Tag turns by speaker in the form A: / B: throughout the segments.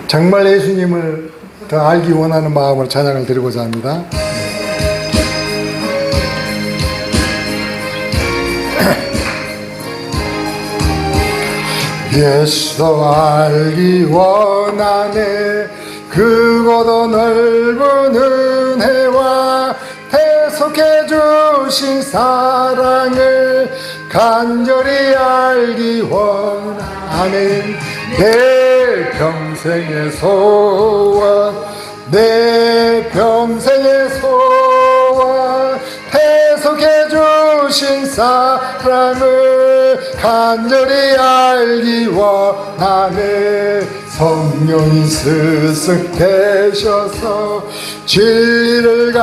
A: 정말 예수님을 더 알기 원하는 마음으로 찬양을 드리고자 합니다. 예수 알기 원하네. 크고도 넓은 은혜와 대속해 주신 사랑을 간절히 알기 원하네. 내 평생의 소원, 내 평생의 소원, 대속해 주신 사랑을 간절히 알기 원하네. 성령이 스승 되셔서 진리를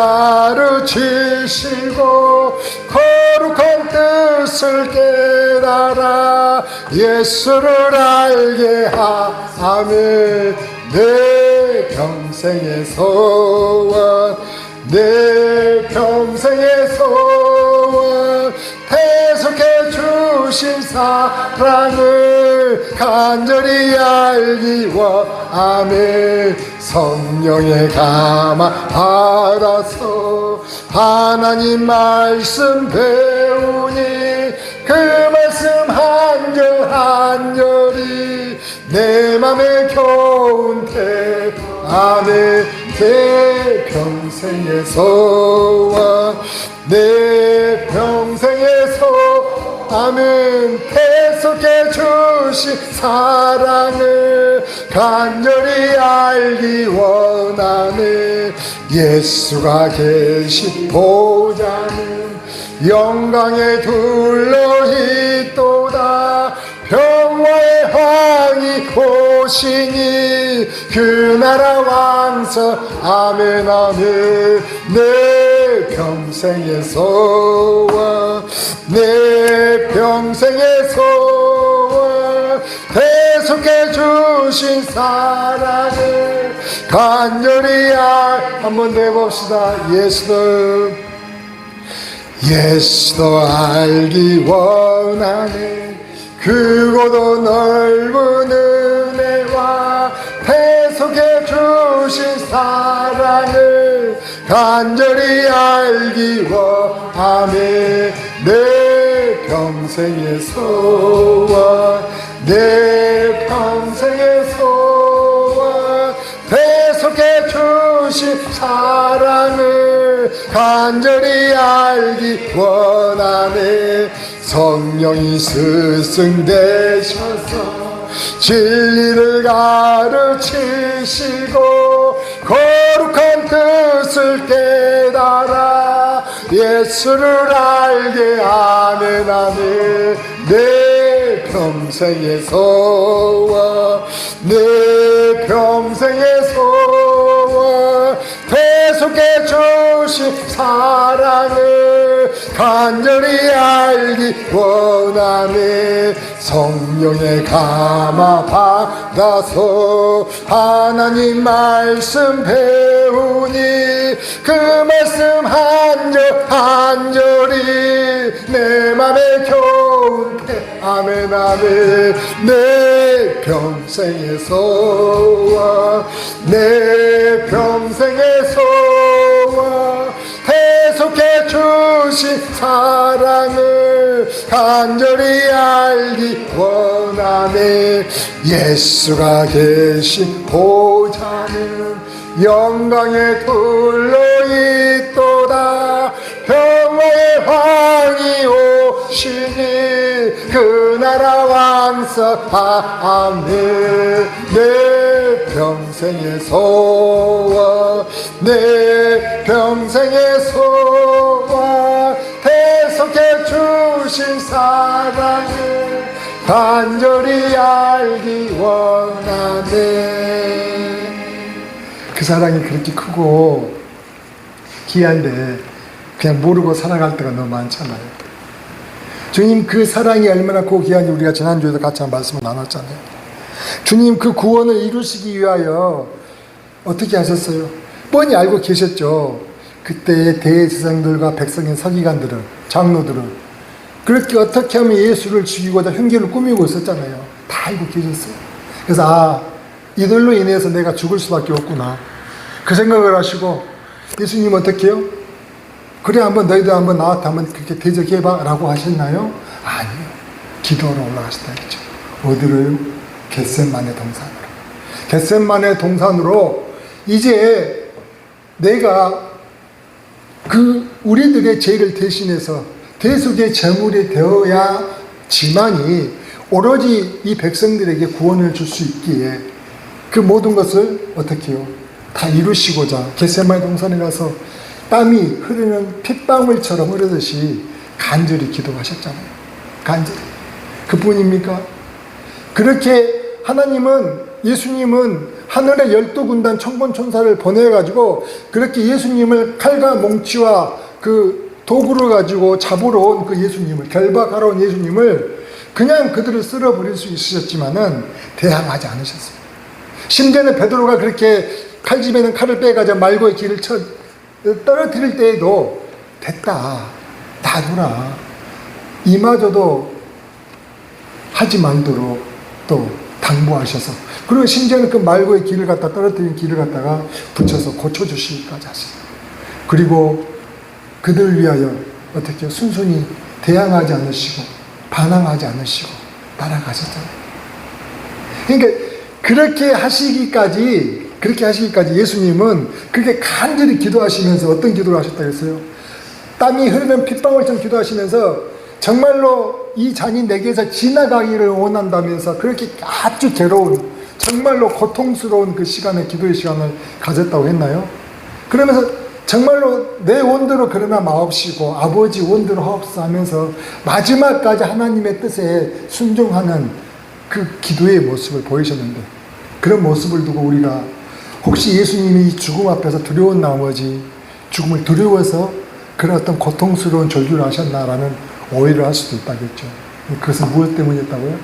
A: 가르치시고 거룩한 뜻을 깨달아 예수를 알게 하며 내 평생의 소원, 내 평생의 소원, 대속해 주신 사랑을 간절히 알기 원하네. 성령의 감화 받아서 하나님 말씀 배우니 그 말씀 한 절 한 절이 내 맘에 겨운데 아멘. 내 평생의 소원, 내 평생의 소원, 아멘. 대속해 주신 사랑을 간절히 알기 원하네. 예수가 계신 보좌는 영광에 둘러 있도다. 평화의 왕이 오시니 그 나라 왕성 아멘 아멘. 내 평생의 소원, 내 평생의 소원, 대속해 주신 사랑을 간절히 한번 내봅시다. 예수도 알기 원하네. 크고도 넓은 은혜와 대속해 주신 사랑을 간절히 알기 원하네. 내 평생의 소원, 내 평생의 소원, 대속해 주신 사랑을 간절히 알기 원하네. 성령이 스승 되셔서 진리를 가르치시고 거룩한 뜻을 깨달아 예수를 알게 아멘 아멘. 내 평생의 소원, 내 평생의 소원, 대속해 주신 사랑을 간절히 알기 원하네. 성령의 감화 받아서 하나님 말씀 배우니 그 말씀 한 절 한 절이 내 맘에 겨운데 아멘 아멘. 내 평생의 소원, 내 평생의 소원, 대속해 주신 사랑을 간절히 알기 원하네. 예수가 계신 보좌는 영광에 둘러 있도다. 평화의 왕이 오시니 그 나라 왕성하네. 내 평생의 소원, 내 평생의 소원, 대속해 주신 사랑을 간절히 알기 원하네. 그 사랑이 그렇게 크고 귀한데 그냥 모르고 살아갈 때가 너무 많잖아요. 주님 그 사랑이 얼마나 고귀한지 우리가 지난주에도 같이 한 말씀을 나눴잖아요. 주님 그 구원을 이루시기 위하여 어떻게 하셨어요? 뻔히 알고 계셨죠. 그때의 대제사장들과 백성의 서기관들은, 장로들은 그렇게 어떻게 하면 예수를 죽이고자 흉계를 꾸미고 있었잖아요. 다 알고 계셨어요. 그래서 이들로 인해서 내가 죽을 수밖에 없구나. 그 생각을 하시고 예수님 어떻게 해요? 그래 한번 너희들 한번 나한테 한번 그렇게 대적해봐 라고 하셨나요? 아니요. 기도하러 올라가셨다 했죠. 어디로요? 겟셋마네 동산으로. 겟셋마네 동산으로 이제 내가 그 우리들의 죄를 대신해서 대속의 제물이 되어야지만이 오로지 이 백성들에게 구원을 줄 수 있기에 그 모든 것을 어떻게 해요? 다 이루시고자 겟세마네 동산에 가서 땀이 흐르는 핏방울처럼 흐르듯이 간절히 기도하셨잖아요. 간절히. 그뿐입니까? 그렇게 예수님은 하늘의 12군단 천군천사를 보내가지고 그렇게 예수님을 칼과 몽치와 그 도구를 가지고 잡으러 온 그 예수님을, 결박하러 온 예수님을 그냥 그들을 쓸어버릴 수 있으셨지만은 대항하지 않으셨어요. 심지어는 베드로가 그렇게 칼집에는 칼을 빼가지고 말고의 길을 떨어뜨릴 때에도 됐다, 놔두라, 이마저도 하지 말도록 또 당부하셔서, 그리고 심지어는 그 말고의 길을 갖다 떨어뜨린 길을 갖다가 붙여서 고쳐주시기까지 하셨어요. 그리고 그들 위하여 어떻게 순순히 대항하지 않으시고 반항하지 않으시고 따라가셨잖아요. 그러니까 그렇게 하시기까지 예수님은 그렇게 간절히 기도하시면서 어떤 기도를 하셨다고 했어요? 땀이 흐르는 핏방울처럼 기도하시면서 정말로 이 잔이 내게서 지나가기를 원한다면서 그렇게 아주 괴로운, 정말로 고통스러운 그 시간에, 기도의 시간을 가졌다고 했나요? 그러면서 정말로 내 원대로 그러나 마옵시고 아버지 원대로 하옵소서 하면서 마지막까지 하나님의 뜻에 순종하는 그 기도의 모습을 보이셨는데, 그런 모습을 두고 우리가 혹시 예수님이 죽음 앞에서 두려운 나머지 죽음을 두려워서 그런 어떤 고통스러운 절규를 하셨나라는 오해를 할 수도 있다겠죠. 그것은 무엇 때문이었다고요?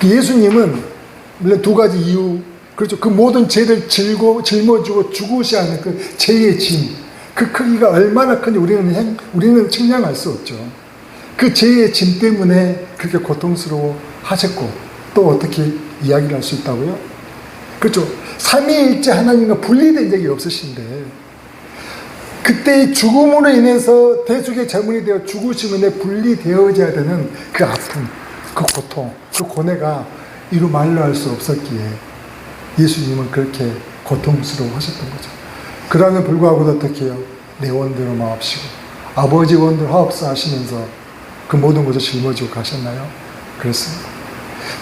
A: 예수님은 물론 두 가지 이유, 그렇죠. 그 모든 죄를 짊어지고 죽으셔야 하는 그 죄의 짐, 그 크기가 얼마나 큰지 우리는 측량할 수 없죠. 그 죄의 짐 때문에 그렇게 고통스러워 하셨고, 또 어떻게 이야기를 할 수 있다고요? 그렇죠. 삼위일체 하나님과 분리된 적이 없으신데, 그때의 죽음으로 인해서 대속의 제물이 되어 죽으심에 분리되어져야 되는 그 아픔, 그 고통, 그 고뇌가 이루 말로 할 수 없었기에 예수님은 그렇게 고통스러워 하셨던 거죠. 그러면 불구하고도 어떻게 해요? 내 원대로 마옵시고 아버지 원대로 하옵소서 하시면서 그 모든 것을 짊어지고 가셨나요? 그렇습니다.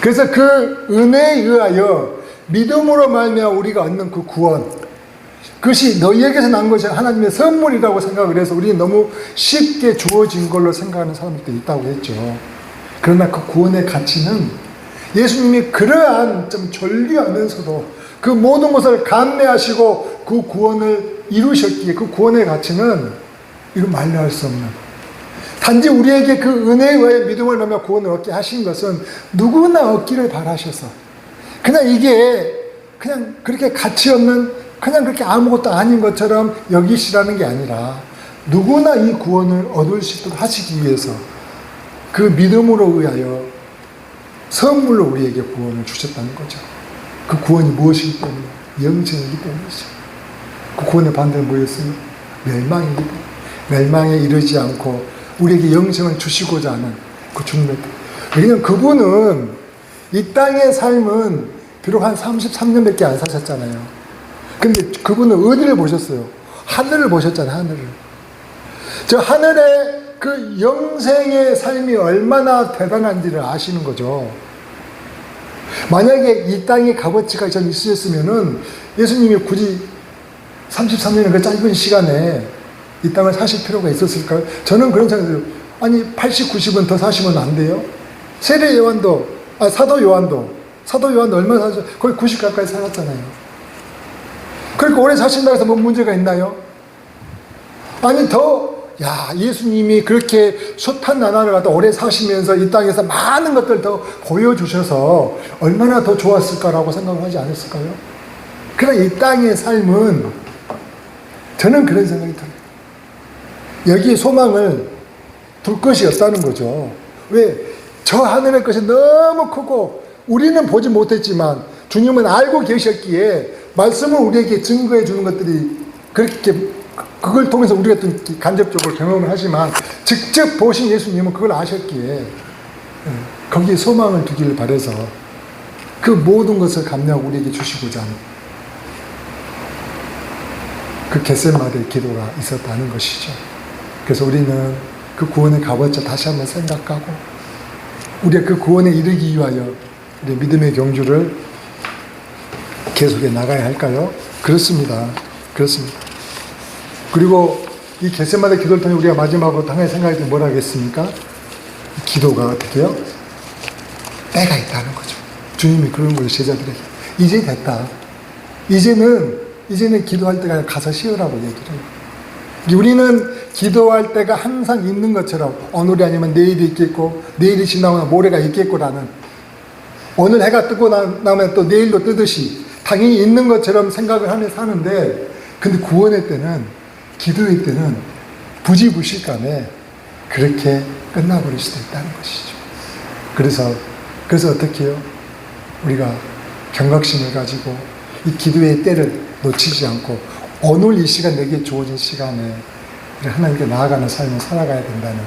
A: 그래서 그 은혜에 의하여 믿음으로 말미암아 우리가 얻는 그 구원, 그것이 너희에게서 난 것이 하나님의 선물이라고 생각을 해서 우리는 너무 쉽게 주어진 걸로 생각하는 사람들도 있다고 했죠. 그러나 그 구원의 가치는 예수님이 그러한 좀 존귀하면서도 그 모든 것을 감내하시고 그 구원을 이루셨기에 그 구원의 가치는 이루 말로 할 수 없는, 단지 우리에게 그 은혜에 의해 믿음을 하며 구원을 얻게 하신 것은 누구나 얻기를 바라셔서 그냥 이게 그냥 그렇게 가치 없는, 그냥 그렇게 아무것도 아닌 것처럼 여기시라는 게 아니라 누구나 이 구원을 얻을 수 있도록 하시기 위해서 그 믿음으로 의하여 선물로 우리에게 구원을 주셨다는 거죠. 그 구원이 무엇이기 때문에? 영생이기 때문이죠. 그 구원의 반대는 뭐였어요? 멸망이기 때문에. 멸망에 이르지 않고 우리에게 영생을 주시고자 하는 그 주님의 뜻. 왜냐하면 그분은 이 땅의 삶은 비록 한 33년밖에 안 사셨잖아요. 근데 그분은 어디를 보셨어요? 하늘을 보셨잖아요. 하늘을. 저 하늘의 그 영생의 삶이 얼마나 대단한지를 아시는 거죠. 만약에 이 땅의 값어치가 좀 있으셨으면은 예수님이 굳이 33년의 그 짧은 시간에 이 땅을 사실 필요가 있었을까요? 저는 그런 생각이 들어요. 아니 80, 90은 더 사시면 안 돼요? 세례 요한도, 사도 요한도 얼마나 사셨어요? 거의 90 가까이 살았잖아요. 그러니까 오래 사신다고 해서 뭐 문제가 있나요? 아니 예수님이 그렇게 숱한 나날을 갖다 오래 사시면서 이 땅에서 많은 것들 더 보여주셔서 얼마나 더 좋았을까라고 생각을 하지 않았을까요? 그러나 이 땅의 삶은 저는 그런 생각이 들어요. 여기에 소망을 둘 것이 없다는 거죠. 왜? 저 하늘의 것이 너무 크고 우리는 보지 못했지만 주님은 알고 계셨기에 말씀을 우리에게 증거해 주는 것들이 그렇게 그걸 통해서 우리가 또 간접적으로 경험을 하지만 직접 보신 예수님은 그걸 아셨기에 거기에 소망을 두기를 바라서 그 모든 것을 감내하고 우리에게 주시고자 하는 그 겟세마네의 기도가 있었다는 것이죠. 그래서 우리는 그 구원의 값어치 다시 한번 생각하고 우리가 그 구원에 이르기 위하여 우리 믿음의 경주를 계속해 나가야 할까요? 그렇습니다. 그렇습니다. 그리고 이 겟세마네 기도를 통해 우리가 마지막으로 당연히 생각할 때 뭐라 하겠습니까? 기도가 어떻게 해요? 때가 있다는 거죠. 주님이 그런 거예요, 제자들에게. 이제 됐다. 이제는 기도할 때가 가서 쉬으라고 얘기를 해요. 우리는 기도할 때가 항상 있는 것처럼 오늘이 아니면 내일이 있겠고 내일이 지나면 모레가 있겠고라는 오늘 해가 뜨고 나면 또 내일도 뜨듯이 당연히 있는 것처럼 생각을 하면서 사는데 근데 구원의 때는 기도의 때는 부지불식간에 그렇게 끝나버릴 수도 있다는 것이죠. 그래서 어떻게 해요? 우리가 경각심을 가지고 이 기도의 때를 놓치지 않고 오늘 이 시간 내게 주어진 시간에 하나님께 나아가는 삶을 살아가야 된다는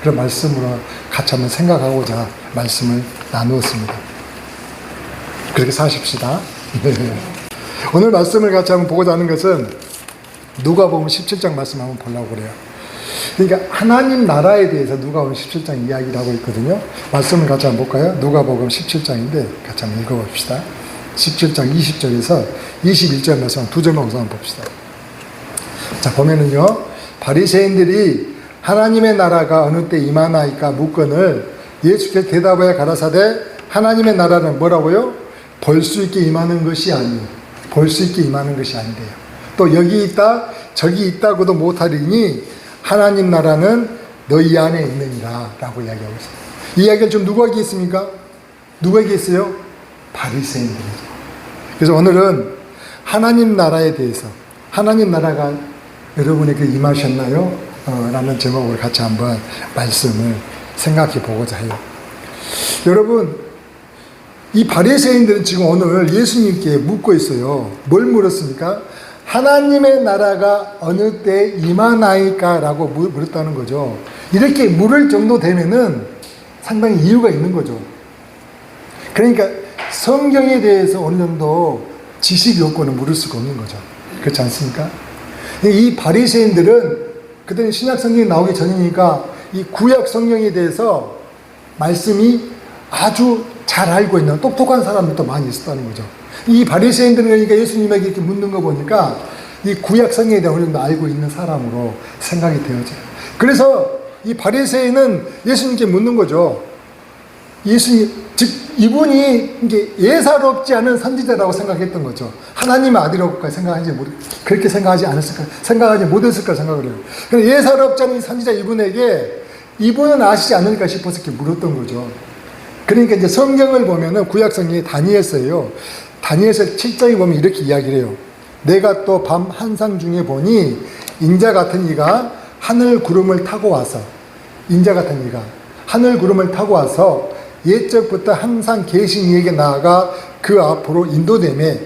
A: 그런 말씀으로 같이 한번 생각하고자 말씀을 나누었습니다. 그렇게 사십시다. 오늘 말씀을 같이 한번 보고자 하는 것은 누가복음 17장 말씀 한번 보려고 그래요. 그러니까 하나님 나라에 대해서 누가복음 17장 이야기를 하고 있거든요. 말씀을 같이 한번 볼까요? 누가복음 17장인데 같이 한번 읽어봅시다. 17장 20절에서 21절 말씀 두 절만 우선 한번 봅시다. 자, 보면은요, 바리새인들이 하나님의 나라가 어느 때 임하나이까 묻거늘 예수께서 대답하여 가라사대 하나님의 나라는 뭐라고요? 볼 수 있게 임하는 것이 아니요. 볼 수 있게 임하는 것이 아니래요. 또 여기 있다 저기 있다고도 못하리니 하나님 나라는 너희 안에 있느니라 라고 이야기하고 있어요. 이 이야기를 좀 누구에게 했습니까? 누구에게 했어요? 바리새인들이죠. 그래서 오늘은 하나님 나라에 대해서 하나님 나라가 여러분에게 임하셨나요? 라는 제목을 같이 한번 말씀을 생각해 보고자 해요. 여러분, 이 바리새인들은 지금 오늘 예수님께 묻고 있어요. 뭘 물었습니까? 하나님의 나라가 어느 때 임하나이까? 라고 물었다는 거죠. 이렇게 물을 정도 되면은 상당히 이유가 있는 거죠. 그러니까 성경에 대해서 어느 정도 지식이 없고는 물을 수가 없는 거죠. 그렇지 않습니까? 이 바리새인들은 그때는 신약 성경이 나오기 전이니까 이 구약 성경에 대해서 말씀이 아주 잘 알고 있는 똑똑한 사람들도 많이 있었다는 거죠. 이 바리새인들은 그러니까 예수님에게 이렇게 묻는 거 보니까 이 구약 성경에 대해 어느 정도 알고 있는 사람으로 생각이 되어져요. 그래서 이 바리새인은 예수님께 묻는 거죠. 예수님, 즉 이분이 이게 예사롭지 않은 선지자라고 생각했던 거죠. 하나님의 아들이라고 생각하지 그렇게 생각하지 않았을까, 생각하지 못했을까 생각을 해요. 그래서 예사롭지 않은 선지자 이분은 아시지 않을까 싶어서 이렇게 물었던 거죠. 그러니까 이제 성경을 보면은 구약 성경에 다니엘서예요. 다니엘서 7장에 보면 이렇게 이야기를 해요. 내가 또 밤 한상 중에 보니 인자 같은 이가 하늘 구름을 타고 와서 인자 같은 이가 하늘 구름을 타고 와서 옛적부터 항상 계신 이에게 나아가 그 앞으로 인도되매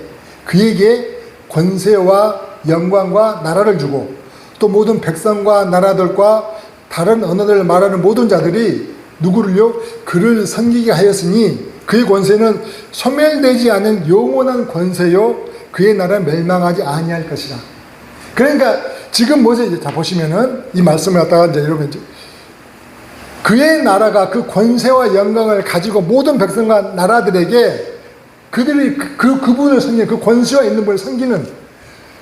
A: 그에게 권세와 영광과 나라를 주고 또 모든 백성과 나라들과 다른 언어를 말하는 모든 자들이 누구를요? 그를 섬기게 하였으니 그의 권세는 소멸되지 않은 영원한 권세요 그의 나라는 멸망하지 아니할 것이라. 그러니까 지금 뭐죠? 자 보시면은 이 말씀을 갖다가 이제 여러분 이제 그의 나라가 그 권세와 영광을 가지고 모든 백성과 나라들에게 그들이 그분을 섬기는 그 권세와 있는 분을 섬기는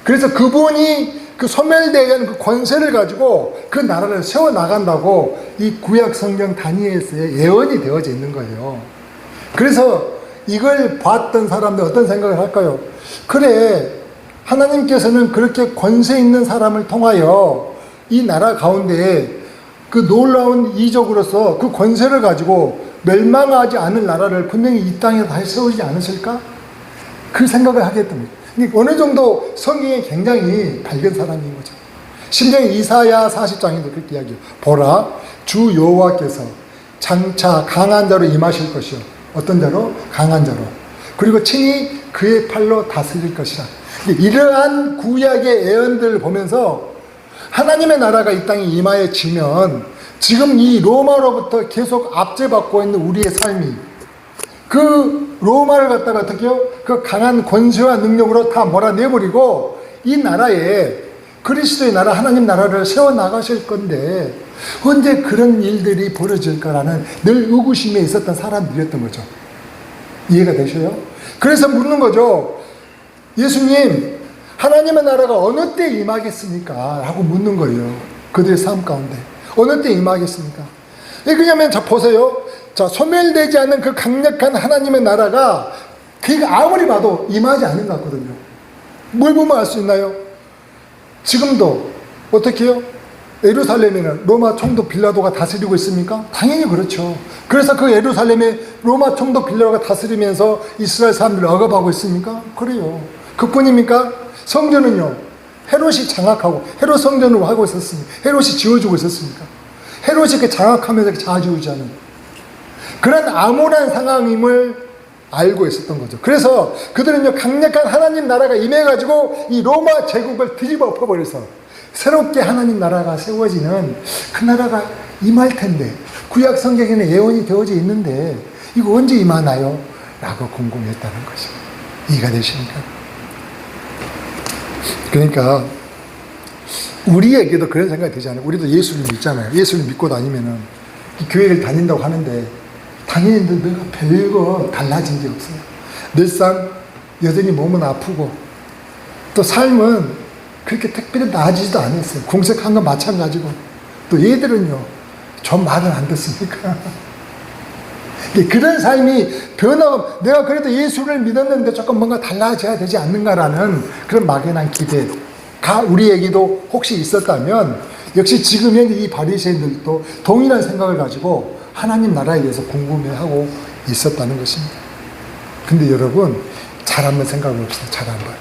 A: 그래서 그분이 그 소멸되지 않은 그 권세를 가지고 그 나라를 세워나간다고 이 구약 성경 다니엘서에 예언이 되어져 있는 거예요. 그래서 이걸 봤던 사람들 어떤 생각을 할까요? 그래, 하나님께서는 그렇게 권세 있는 사람을 통하여 이 나라 가운데 그 놀라운 이적으로서 그 권세를 가지고 멸망하지 않을 나라를 분명히 이 땅에 다시 세우지 않으실까? 그 생각을 하게 됩니다. 어느 정도 성경에 굉장히 밝은 사람인 거죠. 심지어 이사야 40장에도 그렇게 이야기해요. 보라, 주 여호와께서 장차 강한 자로 임하실 것이요. 어떤 자로? 강한 자로. 그리고 친히 그의 팔로 다스릴 것이라. 이러한 구약의 예언들을 보면서 하나님의 나라가 이 땅에 임하여지면 지금 이 로마로부터 계속 압제받고 있는 우리의 삶이 그 로마를 갖다가 어떻게요? 그 강한 권세와 능력으로 다 몰아내버리고 이 나라에 그리스도의 나라, 하나님 나라를 세워나가실 건데 언제 그런 일들이 벌어질까라는 늘 의구심에 있었던 사람들이었던 거죠. 이해가 되셔요? 그래서 묻는 거죠. 예수님, 하나님의 나라가 어느 때 임하겠습니까? 라고 묻는 거예요. 그들의 삶 가운데. 어느 때 임하겠습니까? 왜 그러냐면, 자, 보세요. 자, 소멸되지 않는 그 강력한 하나님의 나라가 그가 아무리 봐도 임하지 않는 것 같거든요. 뭘 보면 알 수 있나요? 지금도 어떻게 해요? 예루살렘에는 로마 총독 빌라도가 다스리고 있습니까? 당연히 그렇죠. 그래서 그 예루살렘에 로마 총독 빌라도가 다스리면서 이스라엘 사람들을 억압하고 있습니까? 그래요. 그뿐입니까? 성전은요, 헤롯이 장악하고 헤롯 성전으로 하고 있었습니다. 헤롯이 지어주고 있었습니까? 헤롯이 그 장악하면서 좌지우지하는 그런 암울한 상황임을 알고 있었던 거죠. 그래서 그들은요, 강력한 하나님 나라가 임해가지고 이 로마 제국을 뒤집어 엎어버려서 새롭게 하나님 나라가 세워지는 그 나라가 임할 텐데, 구약 성경에는 예언이 되어져 있는데 이거 언제 임하나요? 라고 궁금했다는 것이 이해가 되십니까? 그러니까 우리에게도 그런 생각이 되지 않아요? 우리도 예수를 믿잖아요. 예수를 믿고 다니면은 교회를 다닌다고 하는데 당연히 내가 별거 달라진 게 없어요. 늘상 여전히 몸은 아프고 또 삶은 그렇게 특별히 나아지지도 않았어요. 공색한 건 마찬가지고 또 얘들은요 좀 말을 안 듣습니까? 그런 삶이 변화가, 내가 그래도 예수를 믿었는데 조금 뭔가 달라져야 되지 않는가라는 그런 막연한 기대가 우리에게도 혹시 있었다면 역시 지금 현재 이 바리새인들도 동일한 생각을 가지고 하나님 나라에 대해서 궁금해하고 있었다는 것입니다. 근데 여러분 잘 한번 생각해 봅시다. 잘 한번.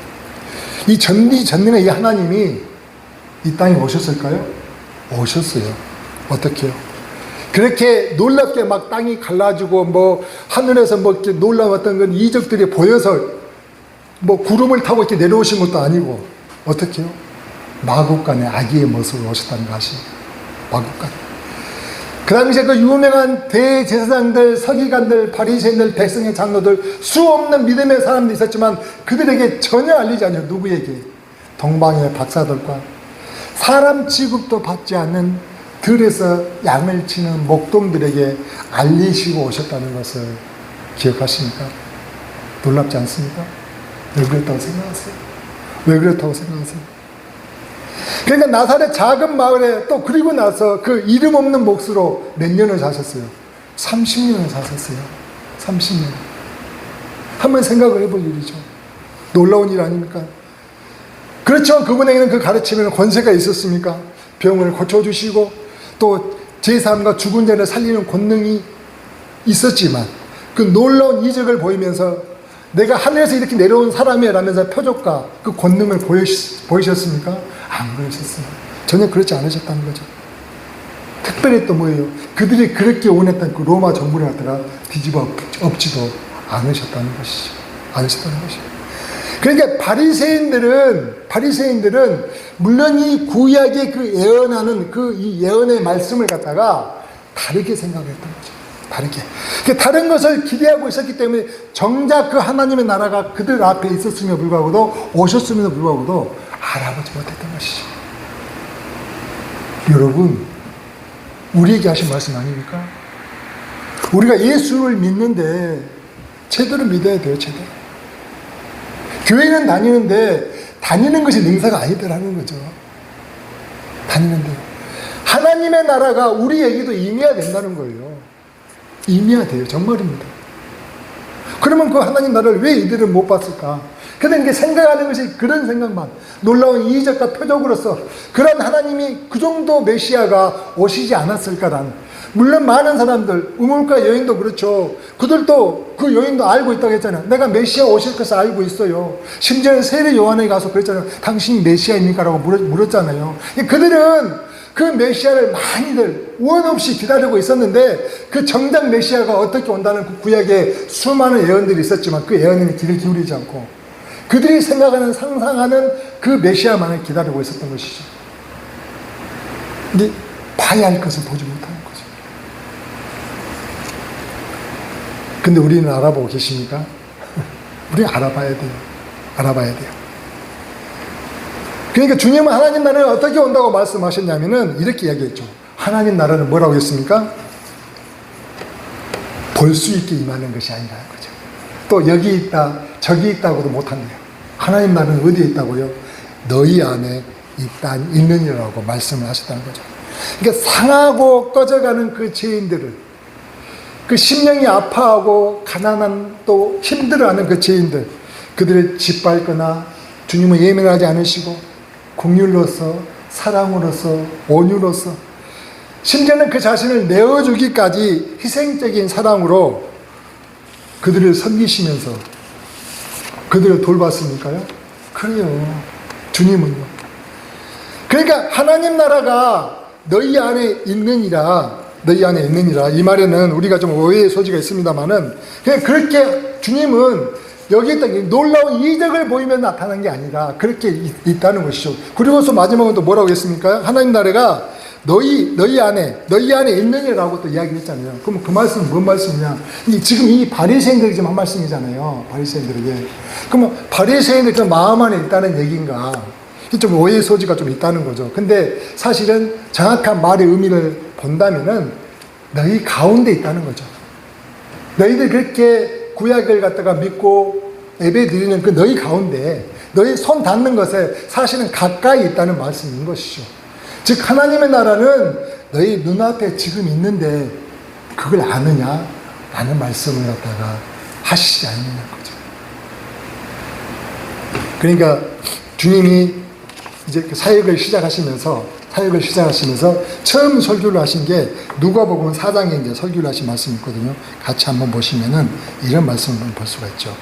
A: 이 전능의 이 하나님이 이 땅에 오셨을까요? 오셨어요. 어떻게요? 그렇게 놀랍게 막 땅이 갈라지고 뭐 하늘에서 뭐 이렇게 놀라웠던 건 이적들이 보여서 뭐 구름을 타고 이렇게 내려오신 것도 아니고 어떻게요? 마구간의 아기의 모습으로 오셨다는 거 아십니까? 마구간. 그 당시에 그 유명한 대제사장들, 서기관들, 바리새인들, 백성의 장로들, 수 없는 믿음의 사람들이 있었지만 그들에게 전혀 알리지 않아요. 누구에게? 동방의 박사들과 사람 취급도 받지 않는 들에서 양을 치는 목동들에게 알리시고 오셨다는 것을 기억하십니까? 놀랍지 않습니까? 왜 그랬다고 생각하세요? 왜 그렇다고 생각하세요? 그러니까 나사렛 작은 마을에 또 그리고 나서 그 이름 없는 몫으로 몇 년을 사셨어요? 30년을 사셨어요. 30년. 한번 생각을 해볼 일이죠. 놀라운 일 아닙니까? 그렇지만 그분에게는 그 가르침에는 권세가 있었습니까? 병을 고쳐주시고 또 제3과 죽은 자를 살리는 권능이 있었지만 그 놀라운 이적을 보이면서 내가 하늘에서 이렇게 내려온 사람이라면서 표적과 그 권능을 보이셨습니까? 안 그러셨어요. 전혀 그렇지 않으셨다는 거죠. 특별히 또 뭐예요? 그들이 그렇게 원했던 그 로마 정부를 갖다가 뒤집어 엎지도 않으셨다는 것이죠. 않으셨다는 것이죠. 그러니까 바리새인들은 물론 이 구약의 그 예언하는 그 이 예언의 말씀을 갖다가 다르게 생각했던 거죠. 다르게. 다른 것을 기대하고 있었기 때문에 정작 그 하나님의 나라가 그들 앞에 있었음에도 불구하고도 오셨음에도 불구하고도 알아보지 못했던 것이죠. 여러분, 우리에게 하신 말씀 아닙니까? 우리가 예수를 믿는데 제대로 믿어야 돼요. 제대로. 교회는 다니는데 다니는 것이 능사가 아니더라는 거죠. 다니는데 하나님의 나라가 우리에게도 임해야 된다는 거예요. 임해야 돼요. 정말입니다. 그러면 그 하나님 나라를 왜 이들은 못 봤을까? 그런데 생각하는 것이 그런 생각만, 놀라운 이적과 표적으로서 그런 하나님이 그 정도 메시아가 오시지 않았을까라는. 물론 많은 사람들, 우물가 여인도 그렇죠. 그들도 그 여인도 알고 있다고 했잖아요. 내가 메시아 오실 것을 알고 있어요. 심지어 세례 요한에 가서 그랬잖아요. 당신이 메시아입니까? 라고 물었잖아요. 그들은 그 메시아를 많이들 원 없이 기다리고 있었는데 그 정작 메시아가 어떻게 온다는 그 구약에 수많은 예언들이 있었지만 그 예언에는 귀를 기울이지 않고 그들이 생각하는 상상하는 그 메시아만을 기다리고 있었던 것이죠. 근데 봐야 할 것을 보지 못하는 거죠. 근데 우리는 알아보고 계십니까? 우리 알아봐야 돼요. 알아봐야 돼요. 그러니까 주님은 하나님 나라는 어떻게 온다고 말씀하셨냐면은 이렇게 이야기했죠. 하나님 나라는 뭐라고 했습니까? 볼 수 있게 임하는 것이 아니라 그죠. 또 여기 있다 저기 있다고도 못한대요. 하나님 나라는 어디에 있다고요? 너희 안에 있느니라고 말씀을 하셨다는 거죠. 그러니까 상하고 꺼져가는 그 죄인들을, 그 심령이 아파하고 가난한 또 힘들어하는 그 죄인들, 그들을 짓밟거나 주님을 예민하지 않으시고 긍휼로서 사랑으로서 온유로서 심지어는 그 자신을 내어주기까지 희생적인 사랑으로 그들을 섬기시면서 그들을 돌봤습니까요? 그래요. 주님은요. 그러니까 하나님 나라가 너희 안에 있느니라, 너희 안에 있느니라. 이 말에는 우리가 좀 오해의 소지가 있습니다만은 그냥 그렇게 주님은 여기 있다 놀라운 이적을 보이면 나타난 게 아니라 그렇게 있다는 것이죠. 그리고서 마지막은 또 뭐라고 했습니까? 하나님 나라가 너희 안에 있느니라고 또 이야기를 했잖아요. 그럼 그 말씀은 뭔 말씀이냐? 지금 이 바리새인들이 지금 한 말씀이잖아요. 바리새인들에게. 그럼 바리새인들 그 마음 안에 있다는 얘기인가? 좀 오해의 소지가 좀 있다는 거죠. 근데 사실은 정확한 말의 의미를 본다면은 너희 가운데 있다는 거죠. 너희들 그렇게 구약을 갖다가 믿고 예배 드리는 그 너희 가운데 너희 손 닿는 것에 사실은 가까이 있다는 말씀인 것이죠. 즉 하나님의 나라는 너희 눈앞에 지금 있는데 그걸 아느냐? 라는 말씀을 갖다가 하시지 않느냐는 거죠. 그러니까 주님이 이제 사역을 시작하시면서 처음 설교를 하신 게 누가복음 4장에 이제 설교를 하신 말씀이 있거든요. 같이 한번 보시면은 이런 말씀을 볼 수가 있죠.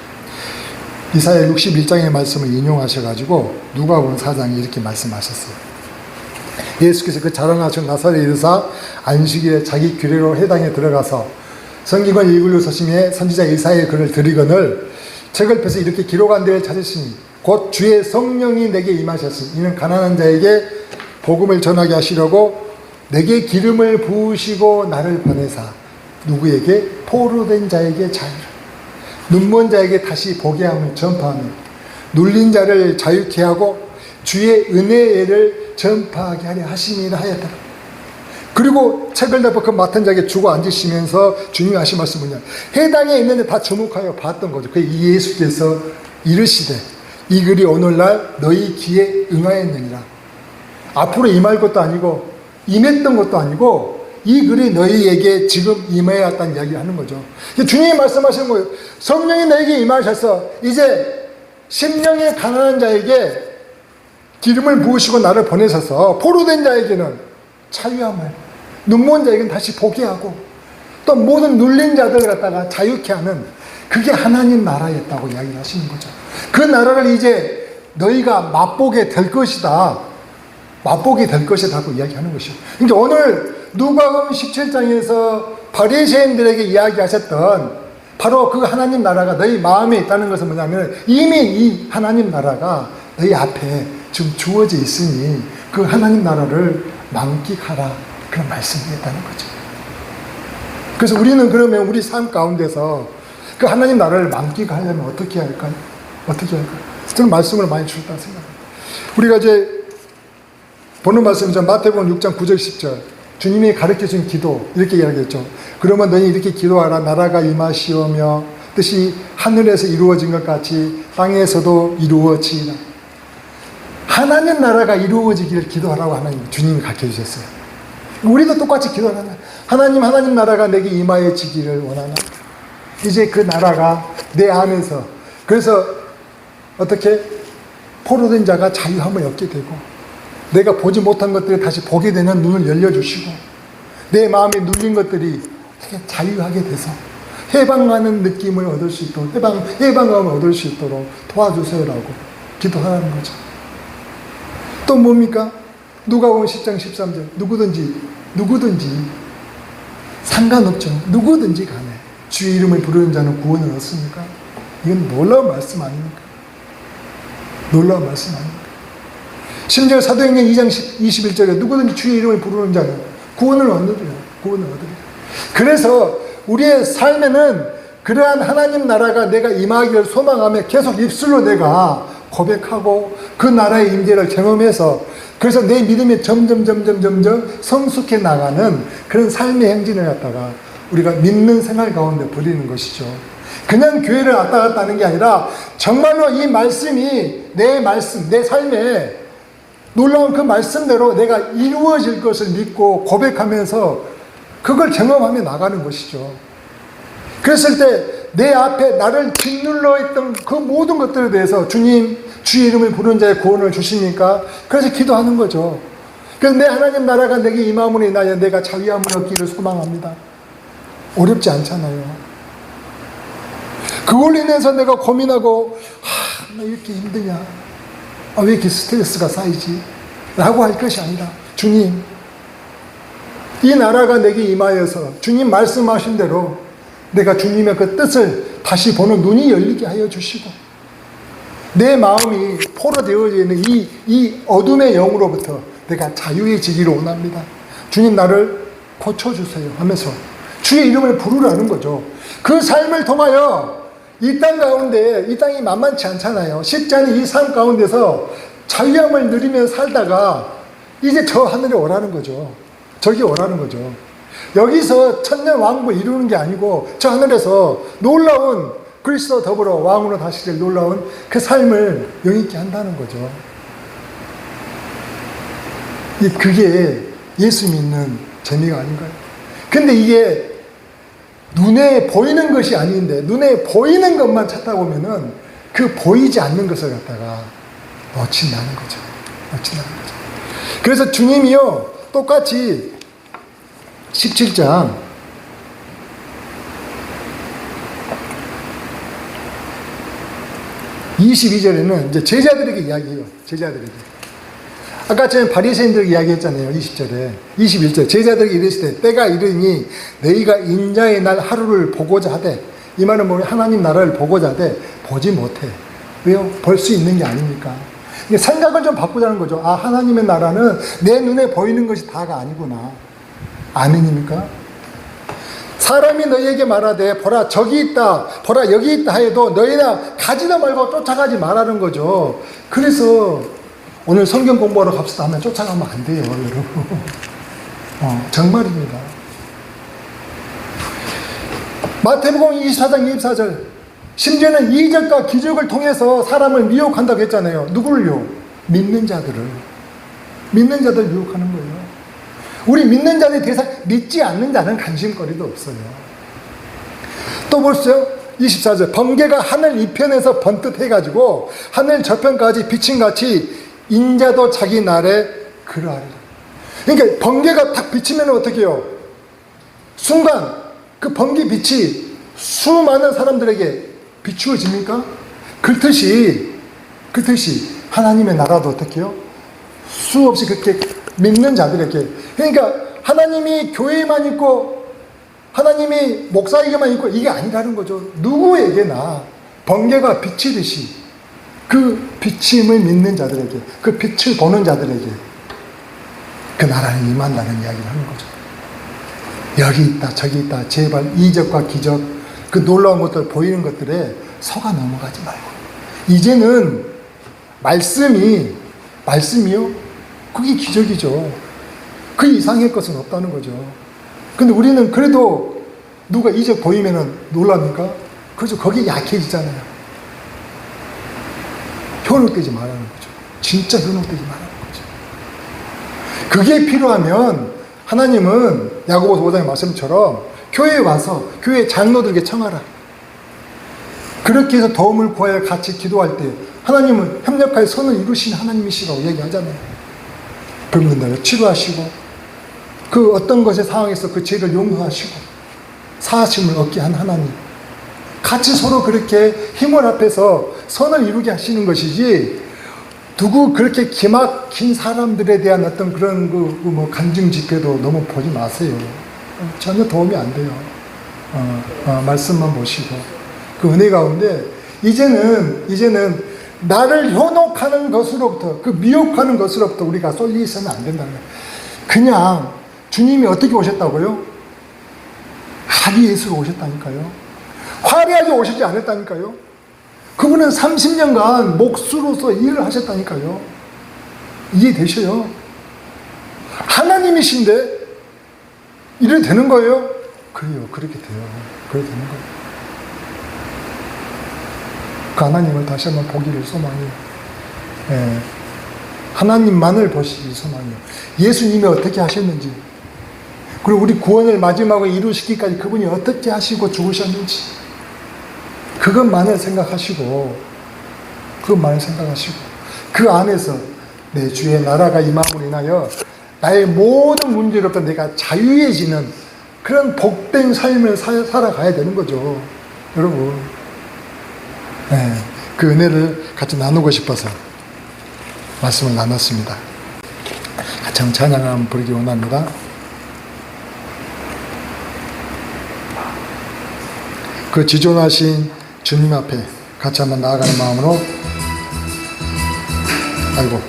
A: 이사야 61장의 말씀을 인용하셔가지고 누가복음 4장에 이렇게 말씀하셨어요. 예수께서 그 자라나신 나사렛에 이르사 안식일에 자기 규례로 회당에 들어가서 성경을 읽으려 서심에 선지자 이사야의 글을 들이거늘 책을 펴서 이렇게 기록한 데를 찾으시니 곧 주의 성령이 내게 임하셨으니 이는 가난한 자에게 복음을 전하게 하시려고 내게 기름을 부으시고 나를 보내사 누구에게? 포로된 자에게 자유를, 눈먼 자에게 다시 보게 함을 전파하며 눌린 자를 자유케 하고 주의 은혜를 전파하게 하려 하심이라 하였다. 그리고 책을 덮어 그 맡은 자에게 주고 앉으시면서 주님이 하신 말씀은 뭐냐? 해당에 있는데 다 주목하여 봤던 거죠. 그 예수께서 이르시되 이 글이 오늘날 너희 귀에 응하였느니라. 앞으로 임할 것도 아니고 임했던 것도 아니고 이 글이 너희에게 지금 임해왔다는 이야기를 하는 거죠. 주님이 말씀하시는 거예요. 성령이 너에게 임하셔서 이제 심령의 가난한 자에게 기름을 부으시고 나를 보내셔서 포로된 자에게는 자유함을, 눈먼 자에게는 다시 보게 하고 또 모든 눌린 자들을 갖다가 자유케 하는 그게 하나님 나라였다고 이야기를 하시는 거죠. 그 나라를 이제 너희가 맛보게 될 것이다. 맛보게 될 것이라고 이야기하는 것이죠. 그러니까 오늘 누가복음 17장에서 바리새인들에게 이야기하셨던 바로 그 하나님 나라가 너희 마음에 있다는 것은 뭐냐면 이미 이 하나님 나라가 너희 앞에 지금 주어져 있으니 그 하나님 나라를 만끽하라. 그런 말씀이 있다는 거죠. 그래서 우리는 그러면 우리 삶 가운데서 그 하나님 나라를 만끽하려면 어떻게 할까요? 어떻게 할까요? 저는 말씀을 많이 주셨다고 생각합니다. 우리가 이제 보는 말씀이죠. 마태복음 6장 9절 10절 주님이 가르쳐준 기도 이렇게 이야기했죠. 그러면 너희 이렇게 기도하라. 나라가 임하시오며 뜻이 하늘에서 이루어진 것 같이 땅에서도 이루어지라. 하나님 나라가 이루어지기를 기도하라고 하나님 주님이 가르쳐주셨어요. 우리도 똑같이 기도하는 하나님 나라가 내게 임하여지기를 원하나. 이제 그 나라가 내 안에서 그래서 어떻게 포로된 자가 자유함을 얻게 되고 내가 보지 못한 것들을 다시 보게 되는 눈을 열려주시고 내 마음에 눌린 것들이 자유하게 돼서 해방하는 느낌을 얻을 수 있도록 해방감을 얻을 수 있도록 도와주세요라고 기도하라는 거죠. 또 뭡니까? 누가복음 10장 13절 누구든지 누구든지 상관없죠. 누구든지 간에 주의 이름을 부르는 자는 구원을 얻습니까? 이건 놀라운 말씀 아닙니까? 놀라운 말씀 아닙니까? 심지어 사도행전 2장 21절에 누구든지 주의 이름을 부르는 자는 구원을 얻으리라. 구원을 얻으리라. 그래서 우리의 삶에는 그러한 하나님 나라가 내가 임하기를 소망하며 계속 입술로 내가 고백하고 그 나라의 임재를 경험해서 그래서 내 믿음이 점점 성숙해 나가는 그런 삶의 행진을 갖다가 우리가 믿는 생활 가운데 버리는 것이죠. 그냥 교회를 왔다 갔다 하는 게 아니라 정말로 이 말씀이 내 말씀, 내 삶에 놀라운 그 말씀대로 내가 이루어질 것을 믿고 고백하면서 그걸 경험하며 나가는 것이죠. 그랬을 때 내 앞에 나를 짓눌러 있던 그 모든 것들에 대해서 주님, 주의 이름을 부르는 자의 구원을 주십니까? 그래서 기도하는 거죠. 그래서 내 하나님 나라가 내게 임함으로 인하여 내가 자유함을 얻기를 소망합니다. 어렵지 않잖아요. 그걸로 인해서 내가 고민하고 나 이렇게 힘드냐? 왜 이렇게 스트레스가 쌓이지? 라고 할 것이 아니라 주님, 이 나라가 내게 임하여서 주님 말씀하신 대로 내가 주님의 그 뜻을 다시 보는 눈이 열리게 하여 주시고 내 마음이 포로되어져 있는 이 어둠의 영으로부터 내가 자유해지기를 원합니다. 주님 나를 고쳐주세요 하면서 주의 이름을 부르라는 거죠. 그 삶을 통하여 이 땅 가운데, 이 땅이 만만치 않잖아요. 쉽지 않은 이 삶 가운데서 자유함을 누리며 살다가 이제 저 하늘에 오라는 거죠. 저기 오라는 거죠. 여기서 천년 왕국 이루는 게 아니고 저 하늘에서 놀라운 그리스도 더불어 왕으로 다스릴 놀라운 그 삶을 영입게 한다는 거죠. 그게 예수 믿는 재미가 아닌가요? 근데 이게 눈에 보이는 것이 아닌데 눈에 보이는 것만 찾다 보면은 그 보이지 않는 것을 갖다가 놓친다는 거죠. 놓친다는 거죠. 그래서 주님이요 똑같이 17장 22절에는 이제 제자들에게 이야기해요. 제자들에게. 아까 전에 바리새인들에게 이야기했잖아요. 20절에. 21절. 제자들에게 이르시되 때가 이르니 너희가 인자의 날 하루를 보고자 하되, 이 말은 뭐 하나님 나라를 보고자 하되 보지 못해. 왜요? 볼 수 있는 게 아닙니까? 생각을 좀 바꾸자는 거죠. 하나님의 나라는 내 눈에 보이는 것이 다가 아니구나. 아멘입니까? 사람이 너희에게 말하되 보라 저기 있다, 보라 여기 있다 하여도 너희나 가지도 말고 쫓아가지 말라는 거죠. 그래서 오늘 성경 공부하러 갑시다 하면 쫓아가면 안 돼요, 여러분. 정말입니다. 마태복음 24장 24절. 심지어는 이적과 기적을 통해서 사람을 미혹한다고 했잖아요. 누구를요? 믿는 자들을. 믿는 자들 미혹하는 거예요. 우리 믿는 자들의 대상, 믿지 않는 자는 관심거리도 없어요. 또 보세요. 24절. 번개가 하늘 이편에서 번뜩해가지고 하늘 저편까지 비친 같이 인자도 자기 날에 그러하리라. 그러니까 번개가 딱 비치면 어떻게 해요? 순간 그 번개 빛이 수많은 사람들에게 비추어집니까? 그렇듯이 하나님의 나라도 어떻게 해요? 수없이 그렇게 믿는 자들에게. 그러니까 하나님이 교회에만 있고 하나님이 목사에게만 있고 이게 아니라는 거죠. 누구에게나 번개가 비치듯이 그 비침을 믿는 자들에게, 그 빛을 보는 자들에게 그 나라는 임한다는 이야기를 하는 거죠. 여기 있다 저기 있다 제발 이적과 기적 그 놀라운 것들 보이는 것들에 속아 넘어가지 말고 이제는 말씀이요 그게 기적이죠. 그 이상의 것은 없다는 거죠. 근데 우리는 그래도 누가 이적 보이면은 놀랍니까? 그래서 거기에 약해지잖아요. 현혹되지 말라는 거죠. 진짜 현혹되지 말라는 거죠. 그게 필요하면 하나님은 야고보서 5장의 말씀처럼 교회에 와서 교회 장로들에게 청하라. 그렇게 해서 도움을 구하여 같이 기도할 때 하나님은 협력하여 선을 이루신 하나님이시라고 얘기하잖아요. 병든다를 치료하시고 그 어떤 것의 상황에서 그 죄를 용서하시고 사하심을 얻게 한 하나님, 같이 서로 그렇게 힘을 합해서 선을 이루게 하시는 것이지 누구 그렇게 기막힌 사람들에 대한 어떤 그런 뭐 간증 집회도 너무 보지 마세요. 전혀 도움이 안 돼요. 말씀만 보시고 그 은혜 가운데 이제는 나를 현혹하는 것으로부터, 그 미혹하는 것으로부터 우리가 쏠리 있으면 안 된다는 거예요. 그냥 주님이 어떻게 오셨다고요? 아기 예수로 오셨다니까요. 화려하게 오시지 않았다니까요. 그분은 30년간 목수로서 일을 하셨다니까요. 이해되셔요? 하나님이신데 이래 되는 거예요? 그래요. 그렇게 돼요. 그렇게 되는 거예요. 그 하나님을 다시 한번 보기를 소망해요. 예. 하나님만을 보시기 소망해요. 예수님이 어떻게 하셨는지, 그리고 우리 구원을 마지막으로 이루시기까지 그분이 어떻게 하시고 죽으셨는지, 그것만을 생각하시고 그 안에서 내 주의 나라가 임함으로 인하여 나의 모든 문제로부터 내가 자유해지는 그런 복된 삶을 살아가야 되는 거죠. 여러분, 네, 그 은혜를 같이 나누고 싶어서 말씀을 나눴습니다. 같이 한번 찬양을 한번 부르기 원합니다. 그 지존하신 주님 앞에 같이 한번 나아가는 마음으로, 아이고,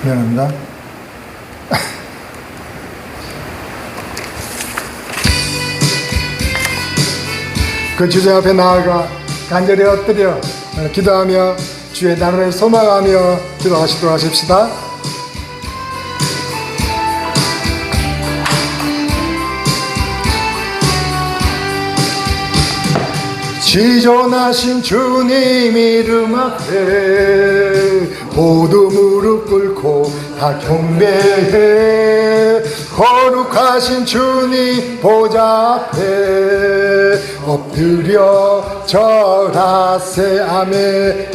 A: 미안합니다. 그 주제 앞에 나아가 간절히 엎드려 기도하며 주의 나라를 소망하며 기도하시도록 하십시다. 지존하신 주님 이름 앞에 모두 무릎 꿇고 다 경배해. 거룩하신 주님 보좌 앞에 엎드려 절하세. 아멘.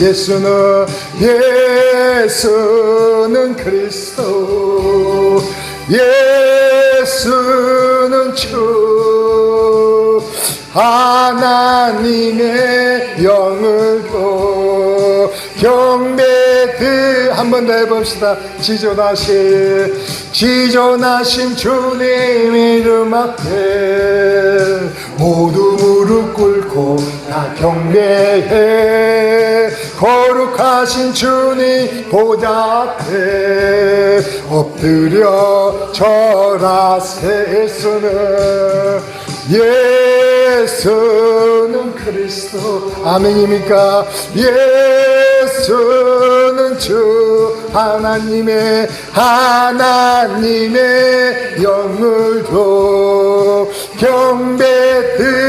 A: 예수는 그리스도, 예수는 주 하나님의 영을 도 경배드. 한 번 더 해봅시다. 지존하신 주님 이름 앞에 모두 무릎 꿇고 다 경배해. 거룩하신 주님 보좌 앞에 엎드려 절하세. 예수는 그리스도. 아멘입니까? 예수는 주 하나님의 영을 도 경배드리.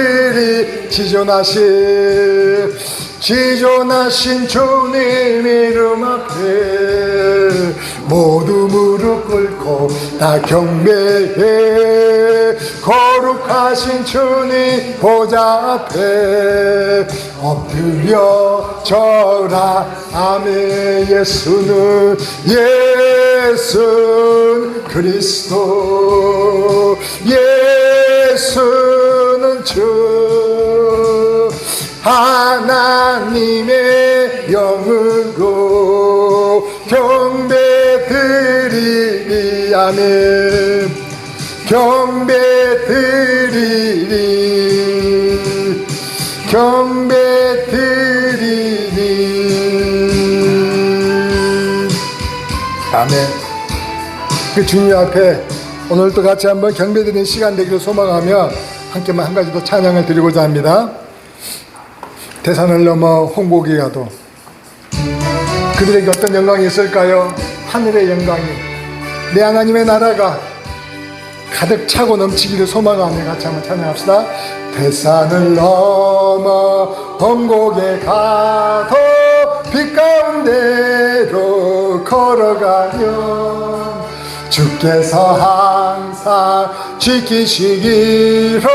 A: 지존하신 주님 이름 앞에 모두 무릎 꿇고 다 경배해. 거룩하신 주님 보좌 앞에 엎드려 절하. 아멘. 예수는 그리스도, 예수는 주 하나님의 영으로 경배드리리. 아멘. 경배드리리. 아멘. 그 주님 앞에 오늘도 같이 한번 경배드리는 시간 되기를 소망하며 함께만 한 가지 더 찬양을 드리고자 합니다. 대산을 넘어 홍곡이 가도 그들에게 어떤 영광이 있을까요? 하늘의 영광이, 내 하나님의 나라가 가득 차고 넘치기를 소망하며 같이 한번 찬양합시다. 대산을 넘어 홍곡에 가도 빛 가운데로 걸어가면 주께서 항상 지키시기로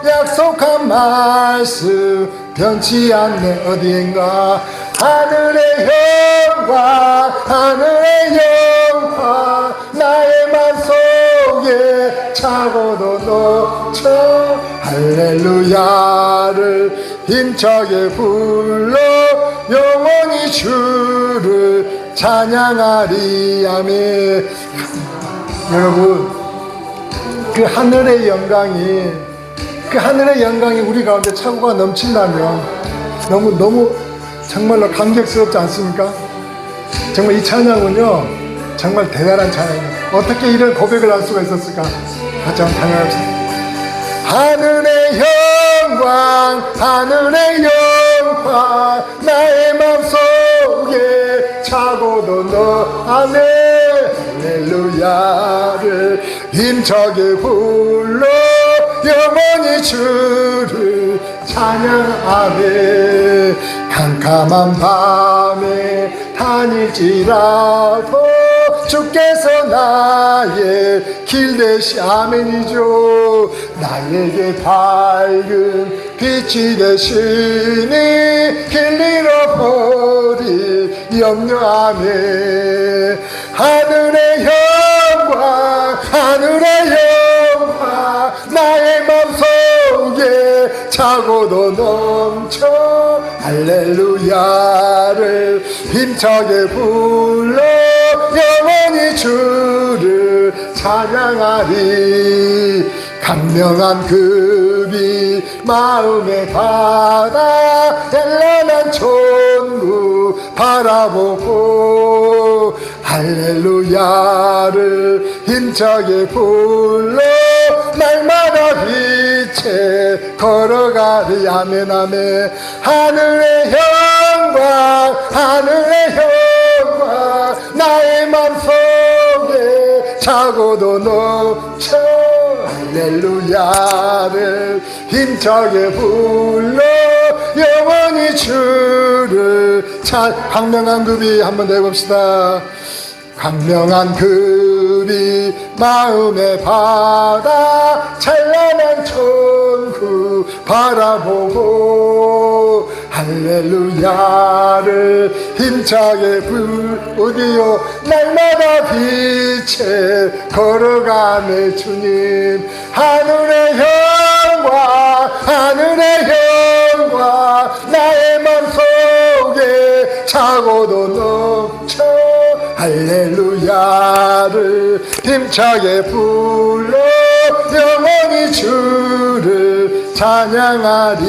A: 약속한 말씀 변치 않네. 어디인가 하늘의 영광 나의 맘속에 차고도 넘쳐 할렐루야를 힘차게 불러 영원히 주를 찬양하리. 아멘. 여러분, 그 하늘의 영광이 우리 가운데 차고가 넘친다면 너무 정말로 감격스럽지 않습니까? 정말 이 찬양은요, 정말 대단한 찬양이에요. 어떻게 이런 고백을 할 수가 있었을까? 같이 한번 찬양합시다. 하늘의 영광 나의 맘속에 차고도 너 아멘. 할렐루야를 힘차게 불러 영원히 주를 찬양하네. 캄캄한 밤에 다닐지라도 주께서 나의 길 되시. 아멘이죠. 나에게 밝은 빛이 되시니 길 잃어버릴 염려. 아멘. 하늘의 영광 나의 맘속에 차고도 넘쳐. 할렐루야를 힘차게 불러 영원히 주를 찬양하리. 강명한 급이 마음에 받아 찬란한 천국 바라보고 할렐루야를 힘차게 불러 날마다 빛에 걸어가리. 아멘 아멘. 하늘의 영광 나의 맘속에 차고도 넘쳐. 할렐루야를 힘차게 불러 영원히 주를 강명한 급이 한번 더 해봅시다. 강명한 급이 마음에 받아 찬란한 천국 바라보고 할렐루야를 힘차게 부르디요 날마다 빛에 걸어가네. 주님 하늘의 영광 나의 맘속에 차고도 넘쳐. 할렐루야를 힘차게 불러 영원히 주를 찬양하리.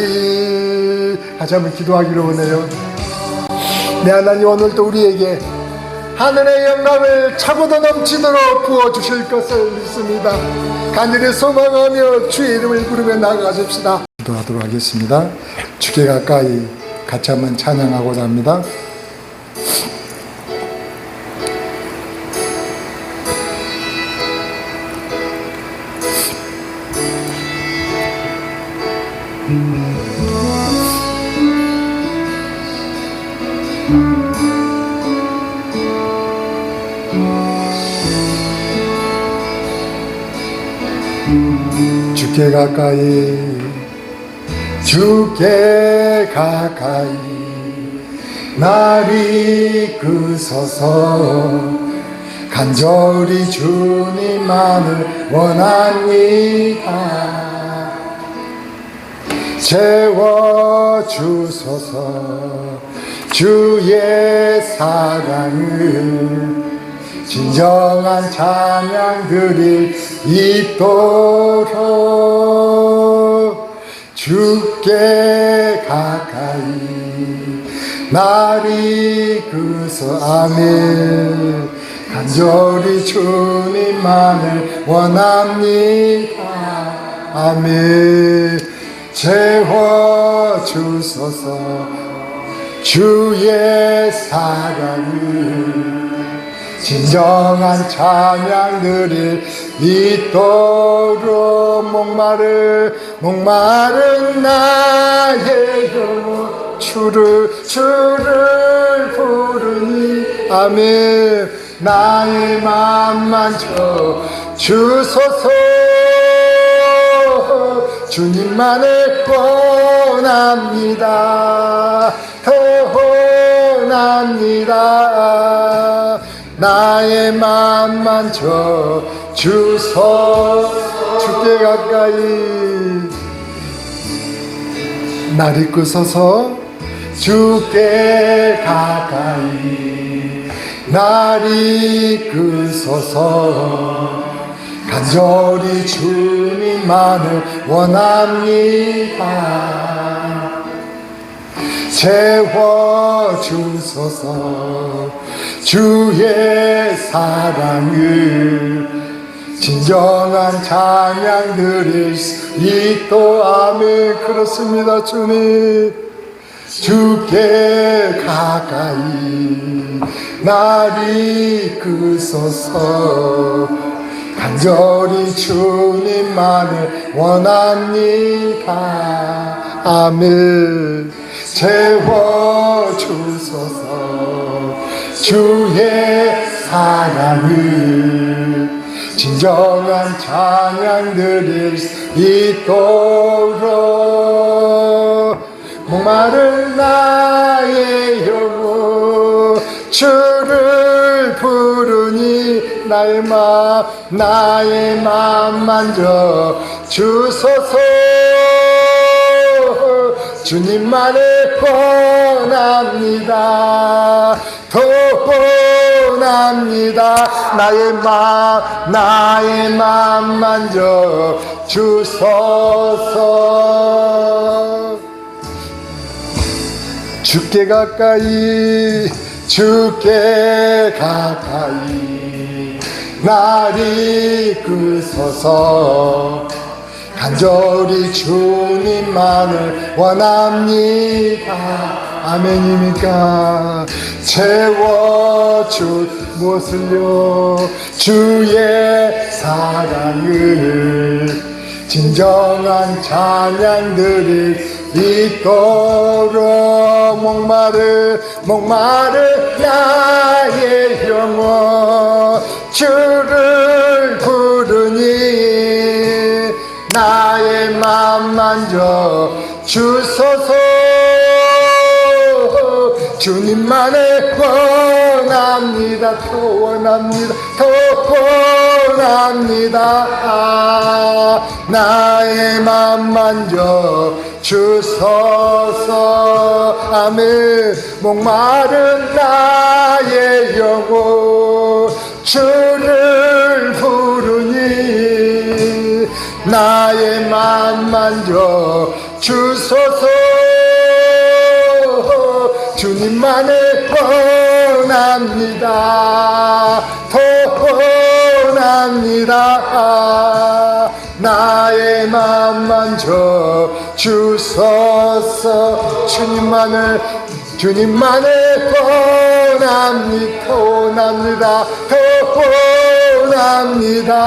A: 같이 한번 기도하기로 원해요. 내 하나님, 오늘도 우리에게 하늘의 영광을 차고도 넘치도록 부어주실 것을 믿습니다. 간절히 소망하며 주의 이름을 부르며 나아가십시다. 기도하도록 하겠습니다. 주께 가까이 같이 한번 찬양하고자 합니다. 주께 가까이 날 이끄소서. 간절히 주님만을 원합니다. 채워주소서. 주의 사랑을 진정한 찬양 드릴 있도록 주께 가까이 날 이끄소. 아멘. 간절히 주님만을 원합니다. 아멘. 채워주소서. 주의 사랑을 진정한 찬양 드릴 있도록 목마른 나의 영혼 주를 부르니. 아멘. 나의 맘만 주소서. 주님만을 원합니다. 원합니다. 나의 맘만 주소. 주께 가까이 날 이끄소서 주께 가까이 날 이끄소서 간절히 주님만을 원합니다. 채워주소서 주의 사랑을 진정한 찬양 드릴 수 있도록 아멘. 그렇습니다. 주님 주께 가까이 날 이끄소서 간절히 주님만을 원합니다. 아멘. 채워주소서 주의 사랑을 진정한 찬양 드릴 수 있도록 목마른 나의 영혼 주를 부르니 나의 맘 만져 주소서 주님만을 원합니다. 더 원합니다. 나의 맘 만져 주소서. 주께 가까이 날 이끄소서 간절히 주님만을 원합니다. 아멘입니까? 채워주 무엇을요? 주의 사랑을 진정한 찬양 드릴 있도록 목마른 나의 영혼 주를 부르니 나의 맘 만져 주소서 주님만을 원합니다. 더 원합니다. 나의 맘 만져 주소서. 아멘. 목마른 나의 영혼 주를 부르니 나의 맘 만져 주소서 주님만을 원합니다. 더 원합니다. 나의 맘 만져 주소서 주님만을 원합니다. 더 원합니다.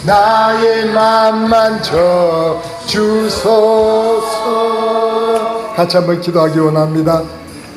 A: 나의 맘 만져 주소서. 같이 한번 기도하기 원합니다.